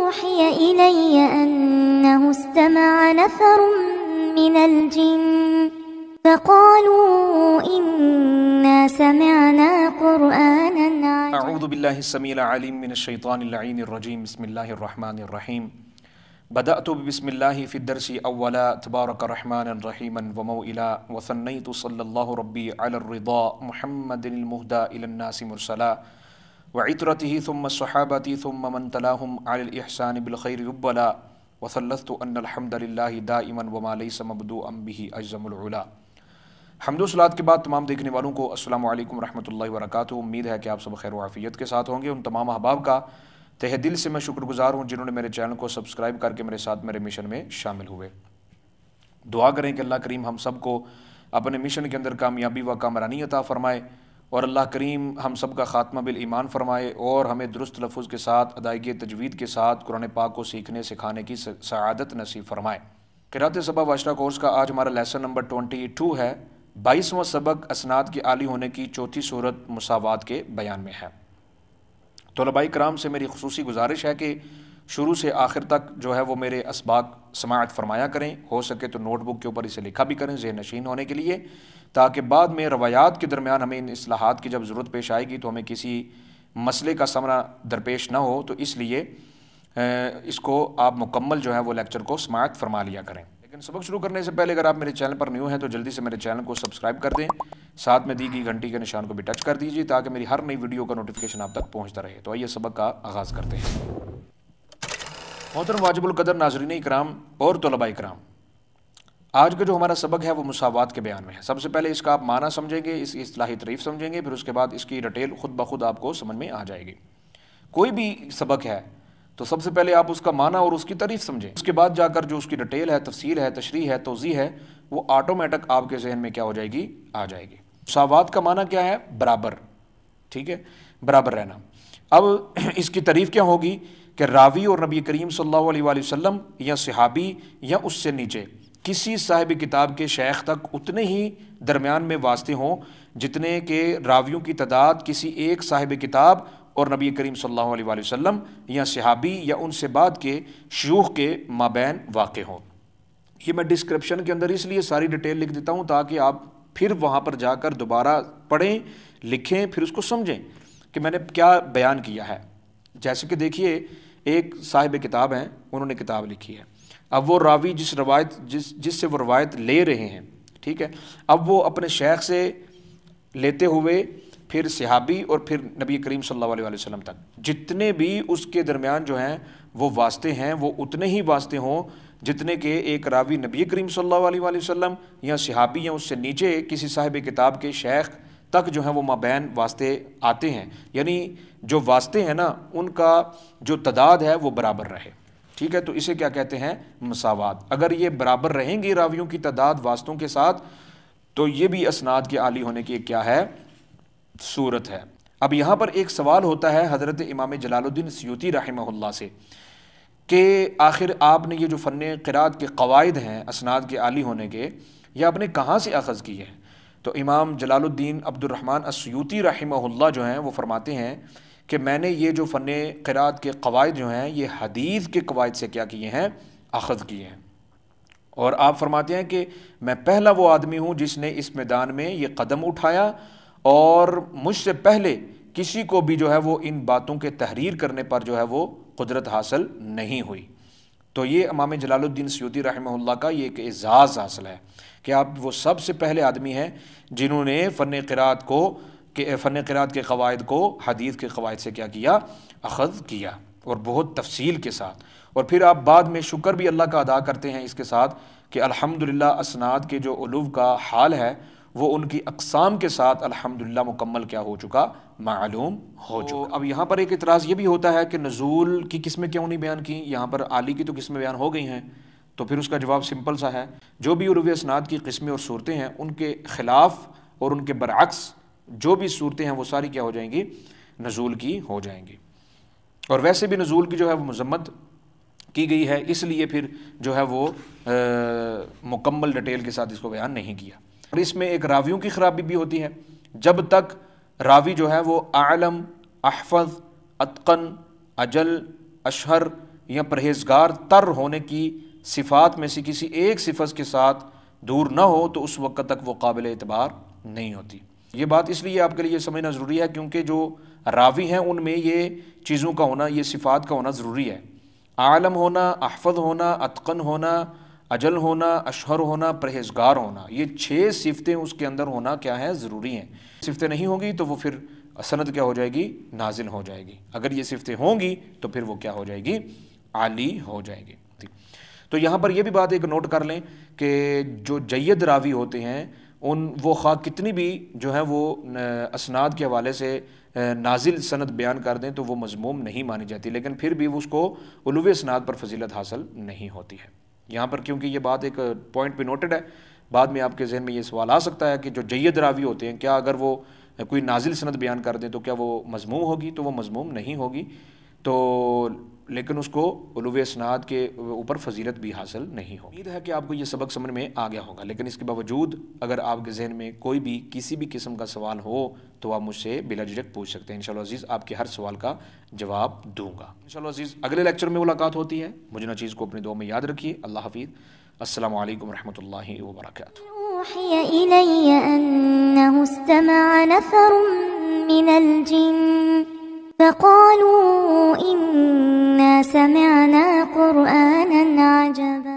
أوحي إلي أنه استمع نفر من الجن فقالوا إنا سمعنا قرآنا عجبا. اعوذ باللہ السمیع العلیم من الشیطان اللعین الرجیم. بسم اللہ الرحمن الرحیم. بدأت بسم اللہ فی الدرس اولا تبارک رحمانا رحیما وموئلا وثنیت صلی اللہ ربی علی الرضا محمد المہدى الى الناس مرسلا وعطرته ثم الصحابة ثم من تلاهم على الإحسان بالخير يبلا وثلثت أن الحمد لله دائما وما ليس مبدوءا به أجزم العلا. حمد و صلات کے بعد تمام دیکھنے والوں کو السلام علیکم ورحمۃ اللہ وبرکاتہ. امید ہے کہ آپ سب خیر و عافیت کے ساتھ ہوں گے. ان تمام احباب کا تہ دل سے میں شکر گزار ہوں جنہوں نے میرے چینل کو سبسکرائب کر کے میرے ساتھ میرے مشن میں شامل ہوئے. دعا کریں کہ اللہ کریم ہم سب کو اپنے مشن کے اندر کامیابی و کامرانی عطا فرمائے اور اللہ کریم ہم سب کا خاتمہ بالایمان فرمائے اور ہمیں درست لفظ کے ساتھ ادائیگی تجوید کے ساتھ قرآن پاک کو سیکھنے سکھانے کی سعادت نصیب فرمائے. قرأت سبا واشرہ کورس کا آج ہمارا لیسن نمبر 22 ہے. 22واں سبق اسناد کے عالی ہونے کی چوتھی صورت مساوات کے بیان میں ہے. طلباء کرام سے میری خصوصی گزارش ہے کہ شروع سے آخر تک جو ہے وہ میرے اسباق سماعت فرمایا کریں. ہو سکے تو نوٹ بک کے اوپر اسے لکھا بھی کریں ذہن نشین ہونے کے لیے، تاکہ بعد میں روایات کے درمیان ہمیں ان اصلاحات کی جب ضرورت پیش آئے گی تو ہمیں کسی مسئلے کا سامنا درپیش نہ ہو. تو اس لیے اس کو آپ مکمل جو ہے وہ لیکچر کو سماعت فرما لیا کریں. لیکن سبق شروع کرنے سے پہلے اگر آپ میرے چینل پر نیو ہیں تو جلدی سے میرے چینل کو سبسکرائب کر دیں، ساتھ میں دی گئی گھنٹی کے نشان کو بھی ٹچ کر دیجیے تاکہ میری ہر نئی ویڈیو کا نوٹیفیکیشن آپ تک پہنچتا رہے. تو آئیے سبق کا آغاز کرتے ہیں. محترم واجب القدر ناظرین اکرام اور طلباء اکرام، آج کا جو ہمارا سبق ہے وہ مساوات کے بیان میں ہے. سب سے پہلے اس کا آپ معنی سمجھیں گے، اس کی اصطلاحی تعریف سمجھیں گے، پھر اس کے بعد اس کی ڈیٹیل خود بخود آپ کو سمجھ میں آ جائے گی. کوئی بھی سبق ہے تو سب سے پہلے آپ اس کا معنی اور اس کی تعریف سمجھیں، اس کے بعد جا کر جو اس کی ڈیٹیل ہے، تفصیل ہے، تشریح ہے، توضیح ہے، وہ آٹومیٹک آپ کے ذہن میں کیا ہو جائے گی؟ آ جائے گی. مساوات کا معنی کیا ہے؟ برابر. ٹھیک ہے، برابر رہنا. اب اس کی تعریف کیا ہوگی کہ راوی اور نبی کریم صلی اللہ علیہ وآلہ وسلم یا صحابی یا اس سے نیچے کسی صاحب کتاب کے شیخ تک اتنے ہی درمیان میں واسطے ہوں جتنے کہ راویوں کی تعداد کسی ایک صاحب کتاب اور نبی کریم صلی اللہ علیہ وآلہ وسلم یا صحابی یا ان سے بعد کے شیوخ کے مابین واقع ہوں. یہ میں ڈسکرپشن کے اندر اس لیے ساری ڈیٹیل لکھ دیتا ہوں تاکہ آپ پھر وہاں پر جا کر دوبارہ پڑھیں، لکھیں، پھر اس کو سمجھیں کہ میں نے کیا بیان کیا ہے. جیسے کہ دیکھیے، ایک صاحب کتاب ہیں، انہوں نے کتاب لکھی ہے. اب وہ راوی جس سے وہ روایت لے رہے ہیں، ٹھیک ہے، اب وہ اپنے شیخ سے لیتے ہوئے پھر صحابی اور پھر نبی کریم صلی اللہ علیہ وآلہ وسلم تک جتنے بھی اس کے درمیان جو ہیں وہ واسطے ہیں، وہ اتنے ہی واسطے ہوں جتنے کہ ایک راوی نبی کریم صلی اللہ علیہ وآلہ وسلم یا صحابی یا اس سے نیچے کسی صاحب کتاب کے شیخ تک جو ہیں وہ مابین واسطے آتے ہیں. یعنی جو واسطے ہیں نا، ان کا جو تعداد ہے وہ برابر رہے. ٹھیک ہے، تو اسے کیا کہتے ہیں؟ مساوات. اگر یہ برابر رہیں گی راویوں کی تعداد واسطوں کے ساتھ تو یہ بھی اسناد کے عالی ہونے کی ایک کیا ہے؟ صورت ہے. اب یہاں پر ایک سوال ہوتا ہے حضرت امام جلال الدین سیوطی رحمہ اللہ سے کہ آخر آپ نے یہ جو فن قرات کے قواعد ہیں اسناد کے عالی ہونے کے، یہ آپ نے کہاں سے اخذ کی ہے؟ تو امام جلال الدین عبد الرحمن السیوطی رحمہ اللہ جو ہیں وہ فرماتے ہیں کہ میں نے یہ جو فن قرات کے قواعد جو ہیں یہ حدیث کے قواعد سے کیا کیے ہیں؟ اخذ کیے ہیں. اور آپ فرماتے ہیں کہ میں پہلا وہ آدمی ہوں جس نے اس میدان میں یہ قدم اٹھایا اور مجھ سے پہلے کسی کو بھی جو ہے وہ ان باتوں کے تحریر کرنے پر جو ہے وہ قدرت حاصل نہیں ہوئی. تو یہ امام جلال الدین سیوطی رحمہ اللہ کا یہ ایک اعزاز حاصل ہے کہ آپ وہ سب سے پہلے آدمی ہیں جنہوں نے فن قرات کے قواعد کو حدیث کے قواعد سے کیا کیا؟ اخذ کیا، اور بہت تفصیل کے ساتھ. اور پھر آپ بعد میں شکر بھی اللہ کا ادا کرتے ہیں اس کے ساتھ کہ الحمدللہ اسناد کے جو علو کا حال ہے وہ ان کی اقسام کے ساتھ الحمدللہ مکمل کیا ہو چکا؟ معلوم ہو چکا. اب یہاں پر ایک اعتراض یہ بھی ہوتا ہے کہ نزول کی قسمیں کیوں نہیں بیان کی؟ یہاں پر عالی کی تو قسمیں بیان ہو گئی ہیں. تو پھر اس کا جواب سمپل سا ہے، جو بھی علو اسناد کی قسمیں اور صورتیں ہیں ان کے خلاف اور ان کے برعکس جو بھی صورتیں ہیں وہ ساری کیا ہو جائیں گی؟ نزول کی ہو جائیں گی. اور ویسے بھی نزول کی جو ہے وہ مذمت کی گئی ہے، اس لیے پھر جو ہے وہ مکمل ڈیٹیل کے ساتھ اس کو بیان نہیں کیا. اور اس میں ایک راویوں کی خرابی بھی ہوتی ہے. جب تک راوی جو ہے وہ اعلم، احفظ، اتقن، اجل، اشہر یا پرہیزگار تر ہونے کی صفات میں سے کسی ایک صفت کے ساتھ دور نہ ہو تو اس وقت تک وہ قابل اعتبار نہیں ہوتی۔ یہ بات اس لیے آپ کے لیے سمجھنا ضروری ہے کیونکہ جو راوی ہیں ان میں یہ چیزوں کا ہونا، یہ صفات کا ہونا ضروری ہے۔ عالم ہونا، احفظ ہونا، اتقن ہونا، اجل ہونا، اشہر ہونا، پرہیزگار ہونا، یہ 6 صفتیں اس کے اندر ہونا کیا ہے؟ ضروری ہیں۔ صفتیں نہیں ہوں گی تو وہ پھر سند کیا ہو جائے گی؟ نازل ہو جائے گی۔ اگر یہ صفتیں ہوں گی تو پھر وہ کیا ہو جائے گی؟ عالی ہو جائے گی۔ تو یہاں پر یہ بھی بات ایک نوٹ کر لیں کہ جو جید راوی ہوتے ہیں وہ خواہ کتنی بھی جو ہے وہ اسناد کے حوالے سے نازل سند بیان کر دیں تو وہ مذموم نہیں مانی جاتی، لیکن پھر بھی اس کو علو اسناد پر فضیلت حاصل نہیں ہوتی ہے۔ یہاں پر کیونکہ یہ بات ایک پوائنٹ پہ نوٹڈ ہے، بعد میں آپ کے ذہن میں یہ سوال آ سکتا ہے کہ جو جید راوی ہوتے ہیں کیا اگر وہ کوئی نازل سند بیان کر دیں تو کیا وہ مذموم ہوگی؟ تو وہ مذموم نہیں ہوگی، تو لیکن اس کو علو اسناد کے اوپر فضیلت بھی حاصل نہیں ہوگی۔ امید ہے کہ آپ کو یہ سبق سمجھ میں آ گیا ہوگا، لیکن اس کے باوجود اگر آپ کے ذہن میں کوئی بھی کسی بھی قسم کا سوال ہو تو آپ مجھ سے بلا جھجک پوچھ سکتے ہیں۔ انشاءاللہ عزیز آپ کے ہر سوال کا جواب دوں گا۔ انشاءاللہ عزیز اگلے لیکچر میں ملاقات ہوتی ہے۔ مجھے نہ چیز کو اپنی دعا میں یاد رکھیے۔ اللہ حافظ۔ السلام علیکم ورحمۃ اللہ وبرکاتہ۔ أوحي إلي أنه استمع نفر من الجن فقالوا إنا سمعنا قرآنا عجبا